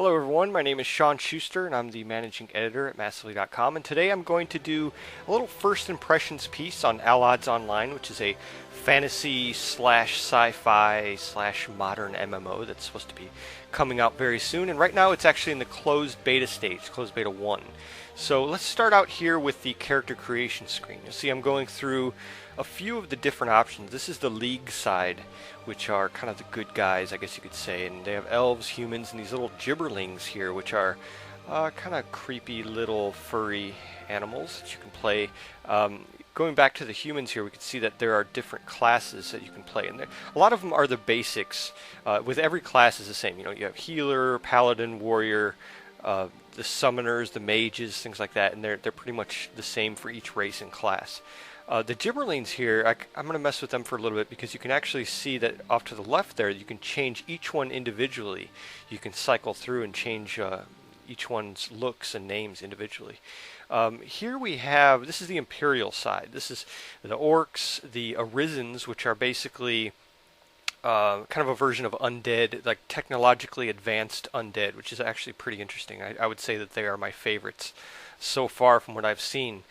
Hello everyone, my name is Sean Schuster and I'm the managing editor at Massively.com, and today I'm going to do a little first impressions piece on Allods Online, which is a fantasy slash sci-fi slash modern MMO that's supposed to be coming out very soon, and right now it's actually in the closed beta stage, closed beta 1. So let's start out here with the character creation screen. You'll see I'm going through a few of the different options. This is the League side, which are kind of the good guys, I guess you could say, and they have elves, humans, and these little gibberlings here, which are kind of creepy little furry animals that you can play. Going back to the humans here, we can see that there are different classes that you can play, and a lot of them are the basics. With every class is the same. You know, you have healer, paladin, warrior, the summoners, the mages, things like that, and they're pretty much the same for each race and class. The gibberlings here, I'm going to mess with them for a little bit because you can actually see that off to the left there, you can change each one individually. You can cycle through and change each one's looks and names individually. Here we have, this is the Imperial side. This is the Orcs, the Arisens, which are basically kind of a version of undead, like technologically advanced undead, which is actually pretty interesting. I would say that they are my favorites so far from what I've seen.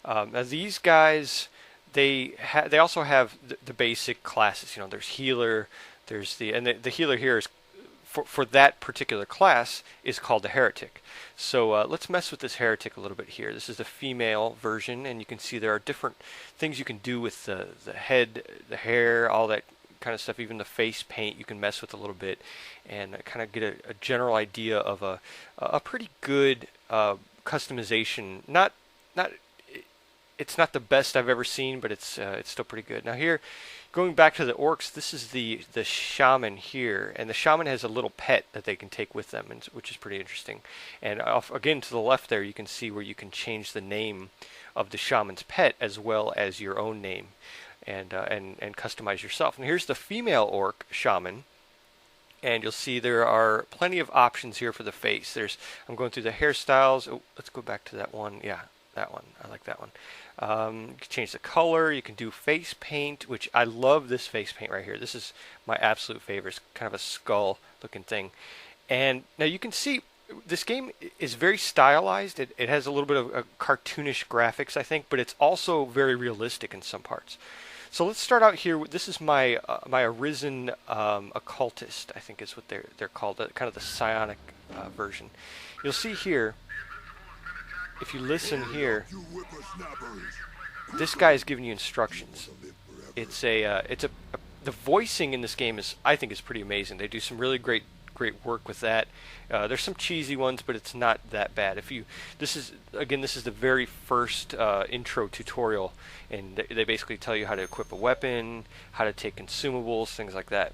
Now these guys, they also have the basic classes. You know, there's healer, there's the healer here is for that particular class is called the heretic. So let's mess with this heretic a little bit here. This is the female version, and you can see there are different things you can do with the head, the hair, all that kind of stuff. Even the face paint you can mess with a little bit and kind of get a general idea of a pretty good customization. It's not the best I've ever seen, but it's still pretty good. Now here, going back to the orcs, this is the shaman here, and the shaman has a little pet that they can take with them, which is pretty interesting. And again to the left there, you can see where you can change the name of the shaman's pet as well as your own name, and customize yourself. And here's the female orc shaman. And you'll see there are plenty of options here for the face. I'm going through the hairstyles. Oh, let's go back to that one. Yeah, that one. I like that one. You can change the color. You can do face paint, which I love this face paint right here. This is my absolute favorite. It's kind of a skull looking thing. And now you can see this game is very stylized. It has a little bit of cartoonish graphics, I think, but it's also very realistic in some parts. So let's start out here. This is my Arisen occultist, I think is what they're called, kind of the psionic version. You'll see here, if you listen here, this guy is giving you instructions. The voicing in this game I think is pretty amazing. They do some really great work with that. There's some cheesy ones, but it's not that bad. This is the very first intro tutorial, and they basically tell you how to equip a weapon, how to take consumables, things like that.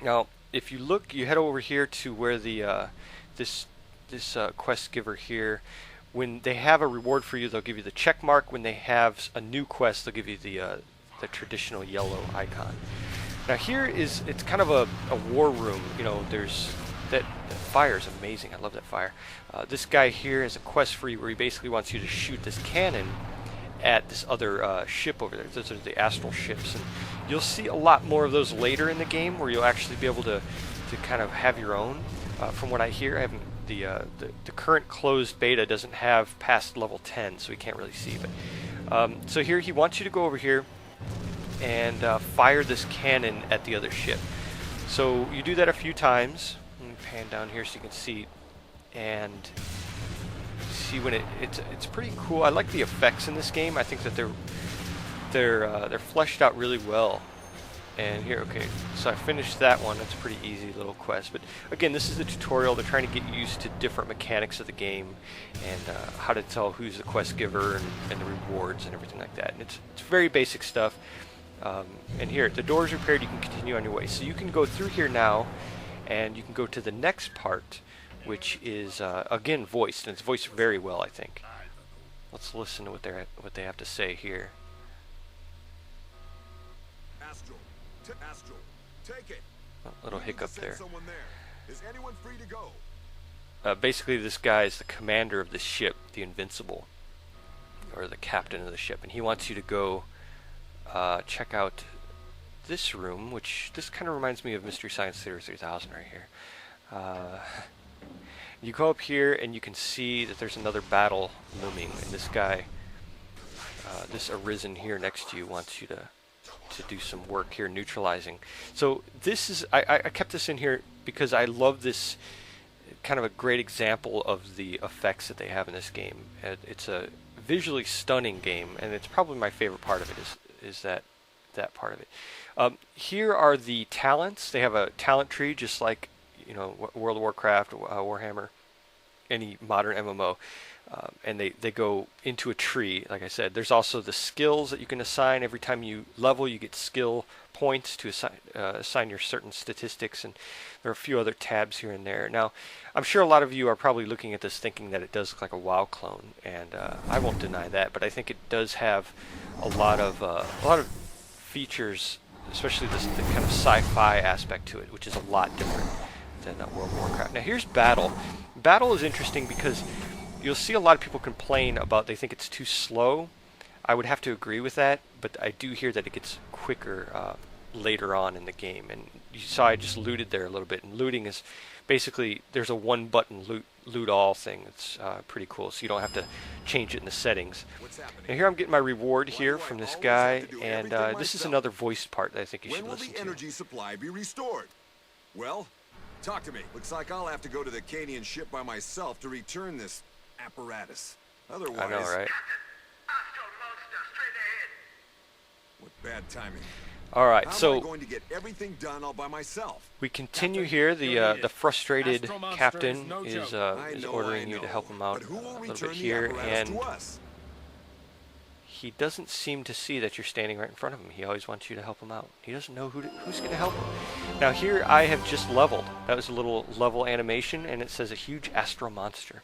Now, if you look, you head over here to where the this quest giver here. When they have a reward for you, they'll give you the check mark. When they have a new quest, they'll give you the traditional yellow icon. Now here it's kind of a war room. You know, that fire is amazing. I love that fire. This guy here has a quest for you where he basically wants you to shoot this cannon at this other ship over there. Those are the astral ships, and you'll see a lot more of those later in the game where you'll actually be able to kind of have your own. From what I hear, I haven't. The current closed beta doesn't have past level 10, so we can't really see. But so here he wants you to go over here and fire this cannon at the other ship. So you do that a few times. Let me pan down here so you can see, and see when it's pretty cool. I like the effects in this game. I think that they're fleshed out really well. And here, okay, so I finished that one. That's a pretty easy little quest. But again, this is the tutorial. They're trying to get used to different mechanics of the game and how to tell who's the quest giver and the rewards and everything like that. And it's very basic stuff. And here, the door is repaired. You can continue on your way. So you can go through here now, and you can go to the next part, which is again voiced, and it's voiced very well, I think. Let's listen to what they have to say here. Astral, take it. A little hiccup there. Is anyone free to go? Basically, this guy is the commander of the ship, the Invincible, or the captain of the ship, and he wants you to go check out this room, which this kind of reminds me of Mystery Science Theater 3000 right here. You go up here and you can see that there's another battle looming, and this guy, this Arisen here next to you, wants you to do some work here neutralizing. So this is, I kept this in here because I love this kind of a great example of the effects that they have in this game. It's a visually stunning game, and it's probably my favorite part of it is that part of it. Here are the talents. They have a talent tree just like, you know, World of Warcraft, Warhammer, any modern MMO. And they go into a tree, like I said. There's also the skills that you can assign. Every time you level, you get skill points to assign your certain statistics, and there are a few other tabs here and there. Now, I'm sure a lot of you are probably looking at this thinking that it does look like a WoW clone, and I won't deny that, but I think it does have a lot of features, especially the kind of sci-fi aspect to it, which is a lot different than World of Warcraft. Now, here's Battle. Battle is interesting because you'll see a lot of people complain about they think it's too slow. I would have to agree with that, but I do hear that it gets quicker later on in the game. And you saw I just looted there a little bit, and looting is basically there's a one-button loot all thing. It's pretty cool, so you don't have to change it in the settings. And here I'm getting my reward here from this guy, and this is another voiced part that I think you should listen to. When will the energy supply be restored? Well, talk to me. Looks like I'll have to go to the Canian ship by myself to return this apparatus. Otherwise, I know, right? What bad timing. All right, How am I so going to get everything done all by myself? we continue here. The frustrated captain is ordering you to help him out But who will a little return bit the here, apparatus and to us? he doesn't seem to see that you're standing right in front of him. He always wants you to help him out. He doesn't know who's going to help him. Now here I have just leveled. That was a little level animation, and it says a huge astro monster.